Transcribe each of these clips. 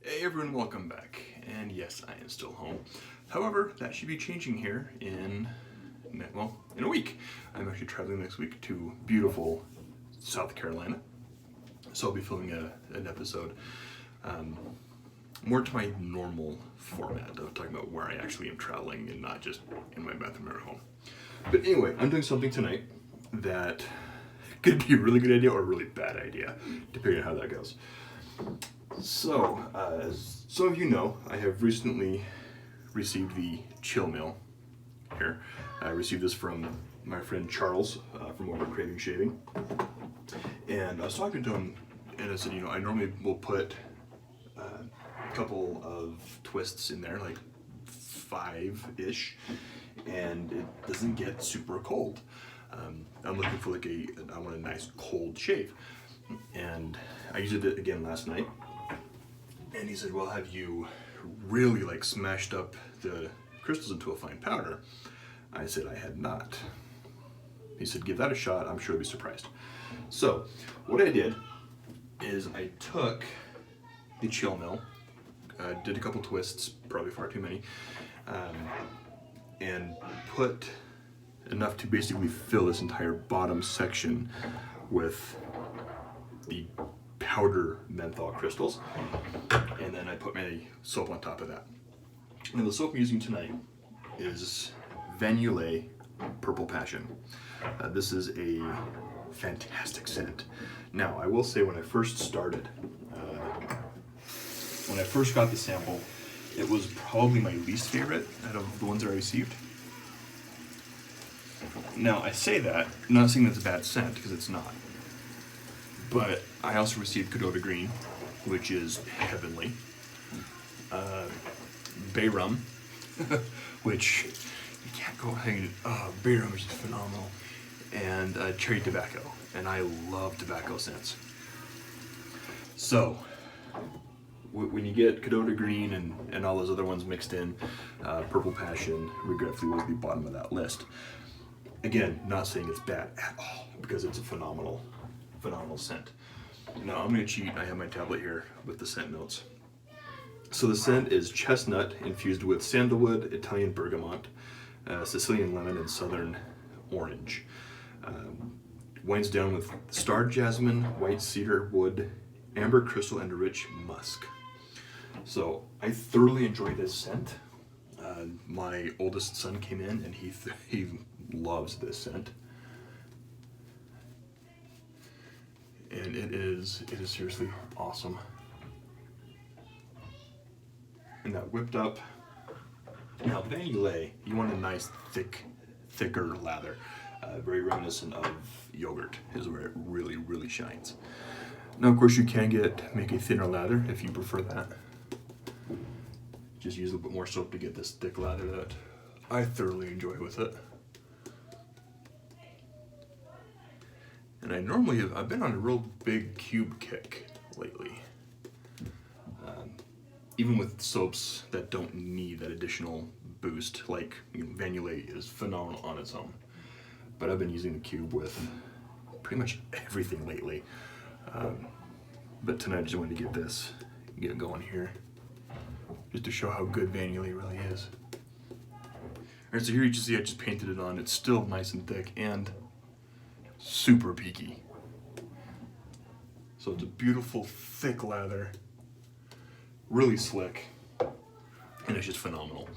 Hey everyone, welcome back. And yes, I am still home. However, that should be changing here in a week. I'm actually traveling next week to beautiful South Carolina. So I'll be filming an episode more to my normal format of talking about where I actually am traveling and not just in my bathroom or home. But anyway, I'm doing something tonight that could be a really good idea or a really bad idea, depending on how that goes. So, as some of you know, I have recently received the chill mail here. I received this from my friend Charles from over Craving Shaving. And I was talking to him and I said, I normally will put a couple of twists in there, like 5-ish, and it doesn't get super cold. I'm looking for I want a nice cold shave. And I used it again last night. And he said, well, have you really smashed up the crystals into a fine powder? I said, I had not. He said, give that a shot. I'm sure you'll be surprised. So what I did is I took the chill mill, did a couple twists, probably far too many, and put enough to basically fill this entire bottom section with the powder menthol crystals, and then I put my soap on top of that. And the soap I'm using tonight is Yulay Purple Passion. This is a fantastic scent. Now, I will say when I first started, when I first got the sample, it was probably my least favorite out of the ones that I received. Now, I say that, I'm not saying that's a bad scent, because it's not. But I also received Cadota Green, which is heavenly. Bay Rum, which you can't go hanging. Bay Rum is just phenomenal. And Cherry Tobacco, and I love tobacco scents. So, when you get Cadota Green and all those other ones mixed in, Purple Passion, regretfully, was the bottom of that list. Again, not saying it's bad at all, because it's a phenomenal scent. Now I'm going to cheat. I have my tablet here with the scent notes. So the scent is chestnut infused with sandalwood, Italian bergamot, Sicilian lemon, and southern orange. Winds down with star jasmine, white cedar wood, amber crystal, and a rich musk. So I thoroughly enjoy this scent. My oldest son came in and he loves this scent. And it is seriously awesome. And that whipped up. Now, Yulay, you want a nice thicker lather, very reminiscent of yogurt is where it really, really shines. Now, of course, you can make a thinner lather if you prefer that. Just use a little bit more soap to get this thick lather that I thoroughly enjoy with it. And I've been on a real big cube kick lately. Even with soaps that don't need that additional boost, like Yulay is phenomenal on its own. But I've been using the cube with pretty much everything lately. But tonight I just wanted to get it going here, just to show how good Yulay really is. Alright, so here you can see I just painted it on. It's still nice and thick and super peaky. So it's a beautiful thick lather, really slick, and it's just phenomenal.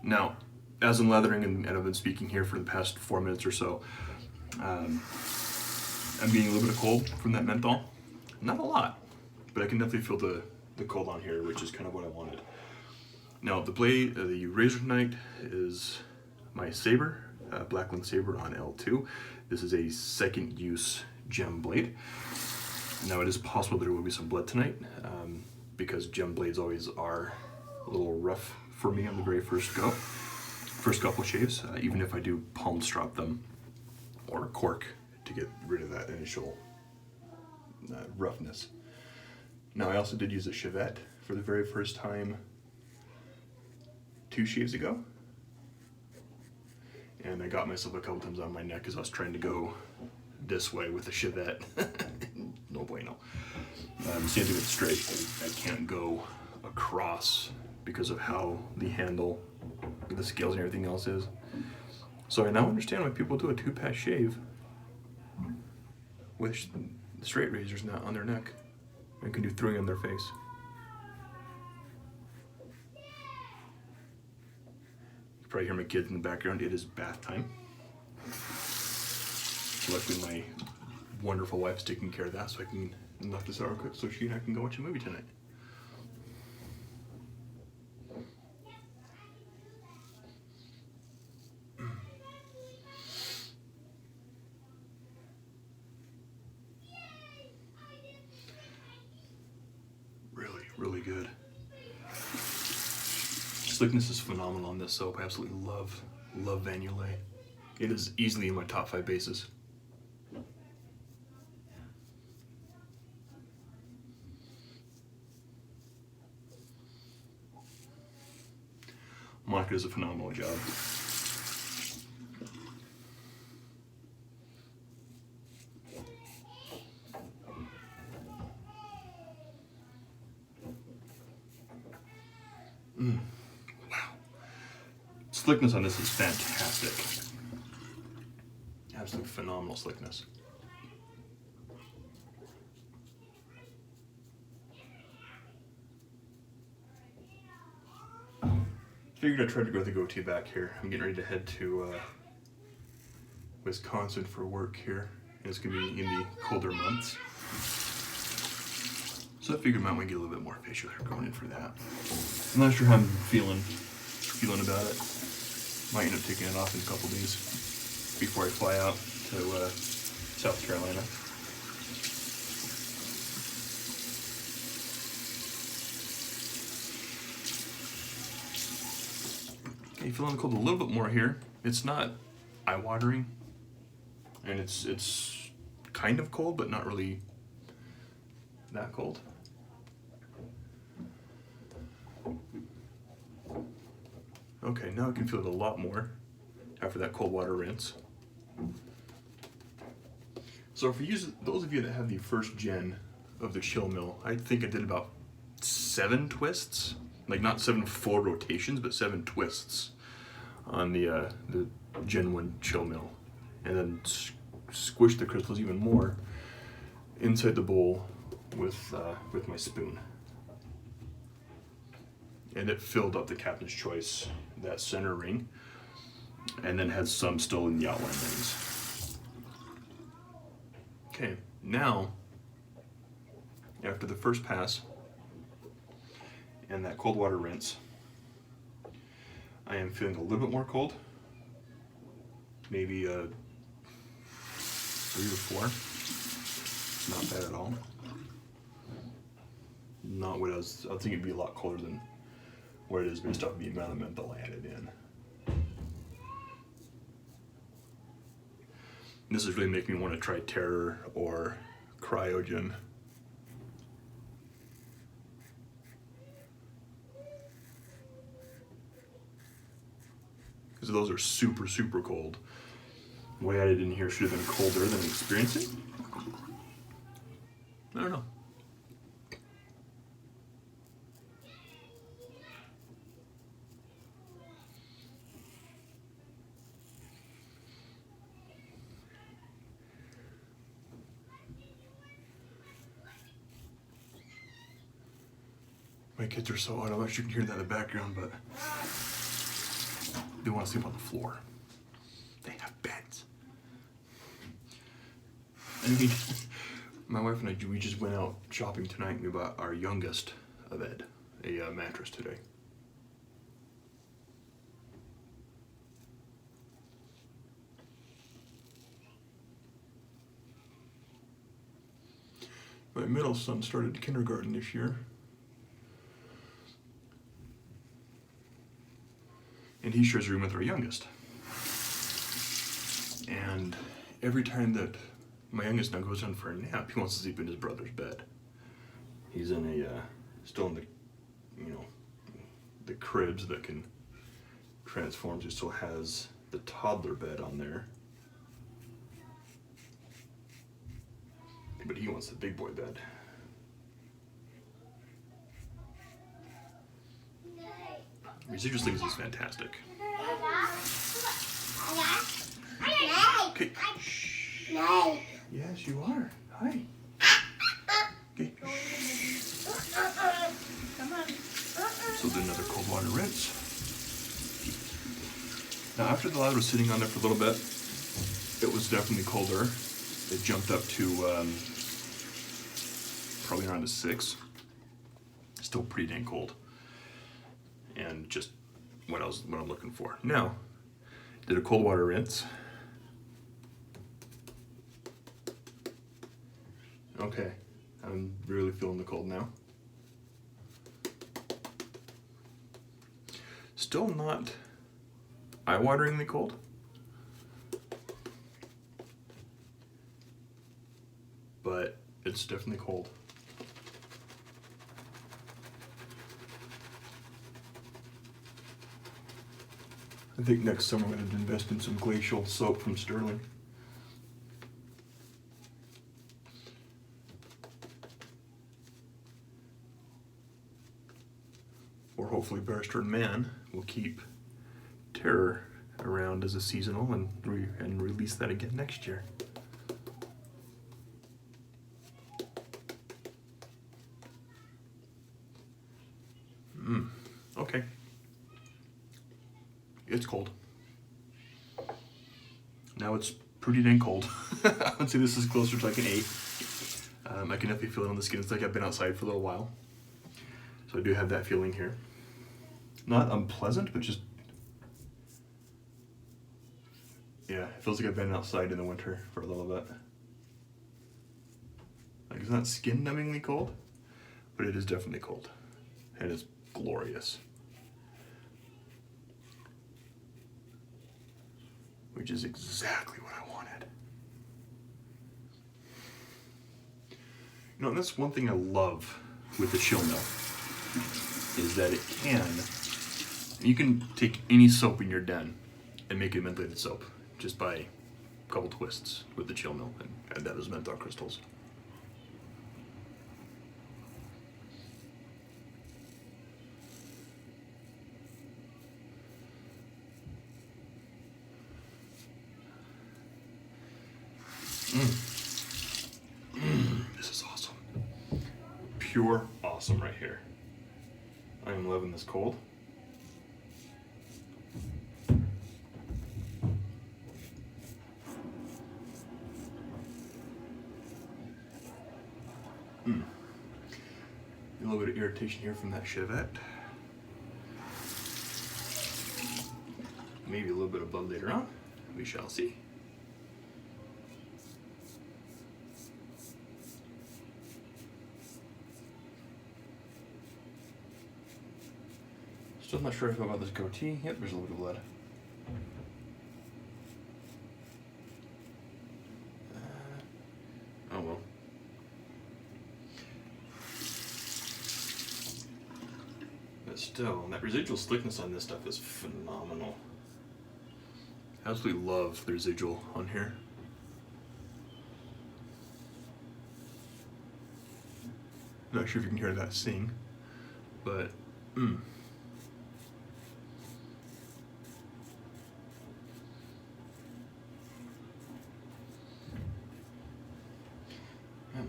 Now, as I'm lathering and I've been speaking here for the past 4 minutes or so, I'm getting a little bit of cold from that menthol. Not a lot, but I can definitely feel the cold on here, which is kind of what I wanted. Now, the razor tonight is my Sabre, Blackland Sabre on L2. This is a second use gem blade. Now, it is possible there will be some blood tonight, because gem blades always are a little rough for me on the very first couple shaves, even if I do palm strop them or cork to get rid of that initial roughness. Now, I also did use a chevette for the very first time 2 shaves ago. And I got myself a couple times on my neck because I was trying to go this way with the chevette. No bueno. Same thing with straight. I can't go across because of how the handle, the scales and everything else is. So I now understand why people do a 2-pass shave with straight razors not on their neck and can do 3 on their face. You probably hear my kids in the background. It is bath time. Luckily my wonderful wife's taking care of that, so I can knock this hour quick so she and I can go watch a movie tonight. Really good. Slickness is phenomenal on this soap. I absolutely love Van Yulay. It is easily in my top 5 bases. Monica does a phenomenal job. Wow. Slickness on this is fantastic. Absolutely phenomenal slickness. Figured I'd try to grow the goatee back here. I'm getting ready to head to Wisconsin for work here. And it's going to be in the colder months. So I figured I might want to get a little bit more facial hair going in for that. I'm not sure how I'm feeling about it. Might end up taking it off in a couple days before I fly out to South Carolina. Okay, feeling cold a little bit more here. It's not eye-watering, and it's kind of cold, but not really that cold. Okay, now I can feel it a lot more after that cold water rinse. So for those of you that have the first gen of the chill mill, I think I did about 7 twists, like not 7 full rotations, but 7 twists on the Gen 1 chill mill, and then squish the crystals even more inside the bowl with my spoon. And it filled up the Captain's Choice, that center ring, and then had some still in the outline rings. Okay, now, after the first pass and that cold water rinse, I am feeling a little bit more cold, maybe 3 or 4, not bad at all. Not what I was thinking it'd be a lot colder than what it is based off the amount of menthol I added in. This is really making me want to try Terror or Cryogen. Because those are super, super cold. What I added in here should have been colder than I'm experiencing. I don't know. My kids are so out. I wish you can hear that in the background, but they want to sleep on the floor. They have beds. I mean, my wife and I, we just went out shopping tonight and we bought our youngest a bed, a mattress today. My middle son started kindergarten this year. And he shares a room with our youngest. And every time that my youngest now goes down for a nap, he wants to sleep in his brother's bed. He's in still in the cribs that can transform. He still has the toddler bed on there. But he wants the big boy bed. Residual Slings is fantastic. Okay. Shh. Yes, you are. Hi. Okay. Come on. So do another cold water rinse. Now after the lad was sitting on there for a little bit, it was definitely colder. It jumped up to probably around a 6. Still pretty dang cold. And just what I'm looking for. Now, did a cold water rinse. Okay, I'm really feeling the cold now. Still not eye-wateringly cold. But it's definitely cold. I think next summer I'm going to invest in some glacial soap from Sterling. Or hopefully Barrister and Man will keep Terror around as a seasonal and release that again next year. Okay. It's cold. Now it's pretty dang cold. I would say this is closer to like an 8. I can definitely feel it on the skin. It's like I've been outside for a little while. So I do have that feeling here. Not unpleasant, but just, yeah, it feels like I've been outside in the winter for a little bit. Like it's not skin numbingly cold, but it is definitely cold. And it's glorious. Which is exactly what I wanted. You know, and that's one thing I love with the chill mill, is that you can take any soap in your den and make it mentholated soap just by a couple twists with the chill mill and add that as menthol crystals. This is awesome. Pure awesome right here. I am loving this cold. A little bit of irritation here from that Chevette. Maybe a little bit of blood later on. We shall see. Still not sure about this goatee. Yep, there's a little bit of blood. Oh well. But still, that residual slickness on this stuff is phenomenal. Absolutely love the residual on here. Not sure if you can hear that sing, but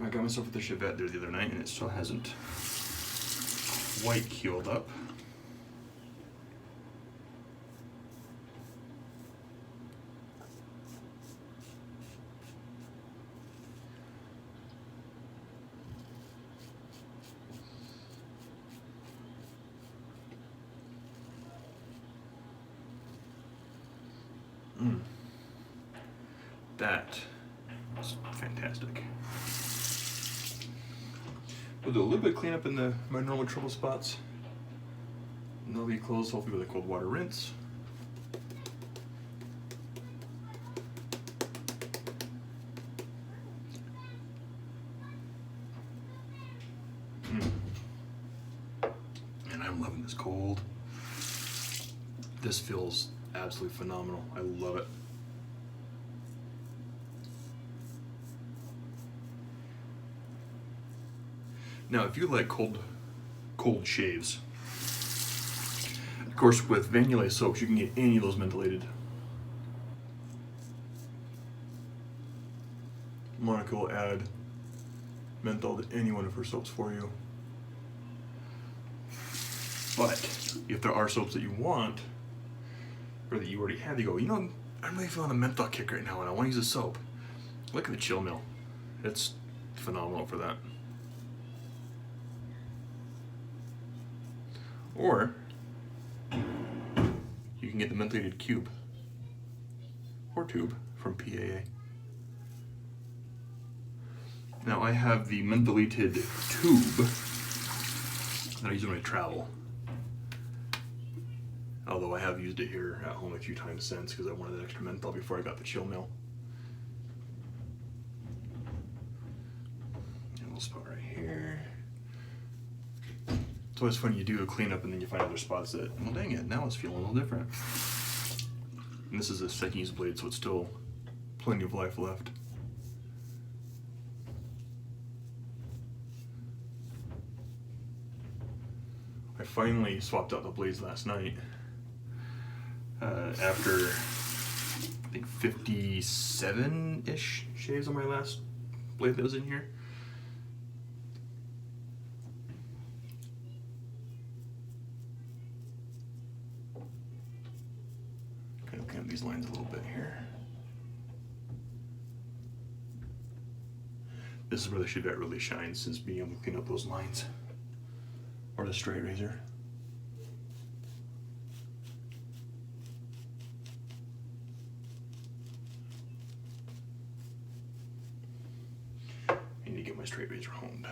I got myself with the Chevette there the other night and it still hasn't quite healed up. That is fantastic. We'll do a little bit of cleanup in my normal trouble spots. And they'll be closed hopefully with a cold water rinse. And I'm loving this cold. This feels absolutely phenomenal. I love it. Now, if you like cold shaves, course, with Van Yulay soaps, you can get any of those mentholated. Monica will add menthol to any one of her soaps for you. But if there are soaps that you want, or that you already have, you go, you know, I'm really feeling a menthol kick right now and I want to use a soap. Look at the Chill Mill. It's phenomenal for that. Or you can get the mentholated cube or tube from PAA. Now I have the mentholated tube that I use when I travel. Although I have used it here at home a few times since because I wanted that extra menthol before I got the Chill Mill. And we'll spot right here. It's always funny, you do a cleanup and then you find other spots that, well dang it, now it's feeling a little different. And this is a second use blade, so it's still plenty of life left. I finally swapped out the blades last night after I think 57-ish shaves on my last blade that was in here. Kind of clean up these lines a little bit here. This is where the Chevette really shines, is being able to clean up those lines. Or the straight razor. I need to get my straight razor honed.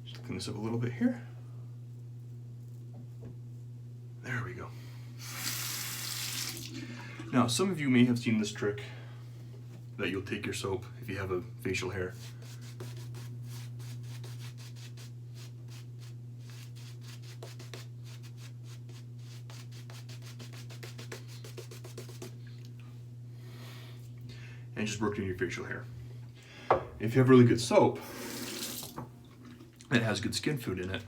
Just clean this up a little bit here. There we go. Now, some of you may have seen this trick that you'll take your soap if you have a facial hair. And just work in your facial hair. If you have really good soap that has good skin food in it,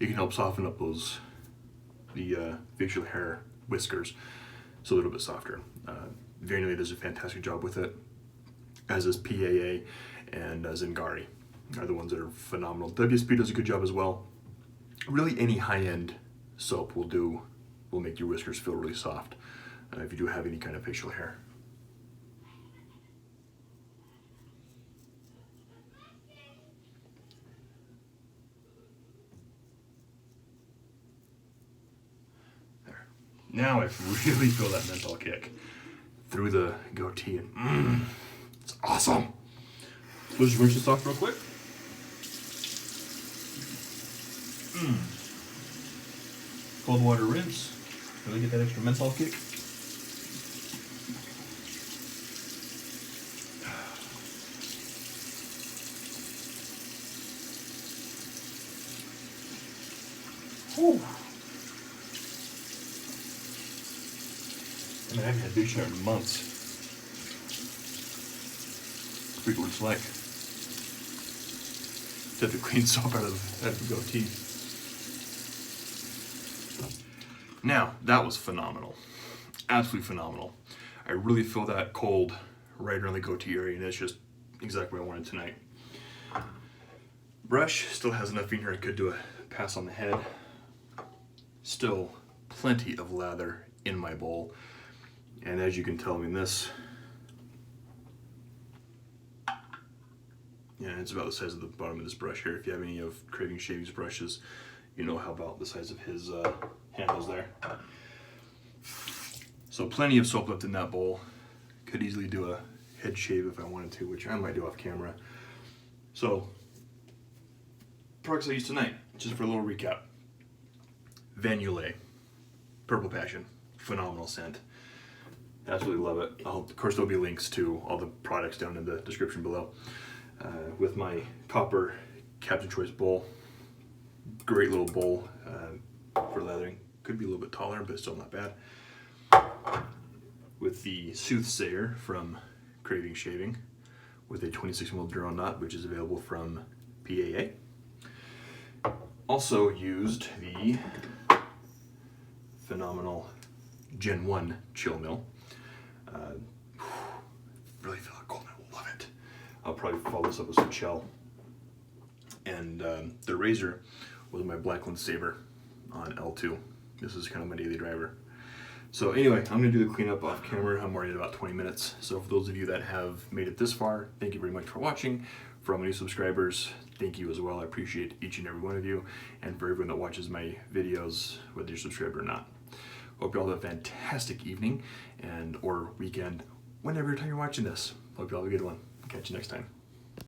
it can help soften up those the facial hair whiskers so a little bit softer. Van Yulay does a fantastic job with it, as is PAA and Zingari are the ones that are phenomenal. WSP does a good job as well. Really any high-end soap will make your whiskers feel really soft if you do have any kind of facial hair. Now I really feel that menthol kick through the goatee, and it's awesome. Let's just rinse this off real quick. Cold water rinse. Really get that extra menthol kick. Whew. I mean, I haven't had beach hair in months. That's what it's like. To have to clean soap out of the goatee. Now, that was phenomenal. Absolutely phenomenal. I really feel that cold right around the goatee area, and it's just exactly what I wanted tonight. Brush still has enough in here I could do a pass on the head. Still plenty of lather in my bowl. And as you can tell, I mean, this, yeah, it's about the size of the bottom of this brush here. If you have any of Craving Shavings brushes, you know how about the size of his handles there. So plenty of soap left in that bowl. Could easily do a head shave if I wanted to, which I might do off camera. So, products I used tonight, just for a little recap. Van Yulay, Purple Passion, phenomenal scent. Absolutely love it. Of course, there'll be links to all the products down in the description below. With my copper Captain Choice bowl, great little bowl for lathering. Could be a little bit taller, but still not bad. with the Soothsayer from Craving Shaving with a 26mm Duro knot, which is available from PAA. Also used the phenomenal Gen 1 chill mill. Really feel like cold, I love it. I'll probably follow this up with some shell. And the razor was my Blackland Sabre on L2. This is kind of my daily driver. So anyway, I'm gonna do the cleanup off camera. I'm already at about 20 minutes. So for those of you that have made it this far, thank you very much for watching. For all my new subscribers, thank you as well. I appreciate each and every one of you. And for everyone that watches my videos, whether you're subscribed or not. Hope you all have a fantastic evening or weekend, whenever time you're watching this. Hope you all have a good one. Catch you next time.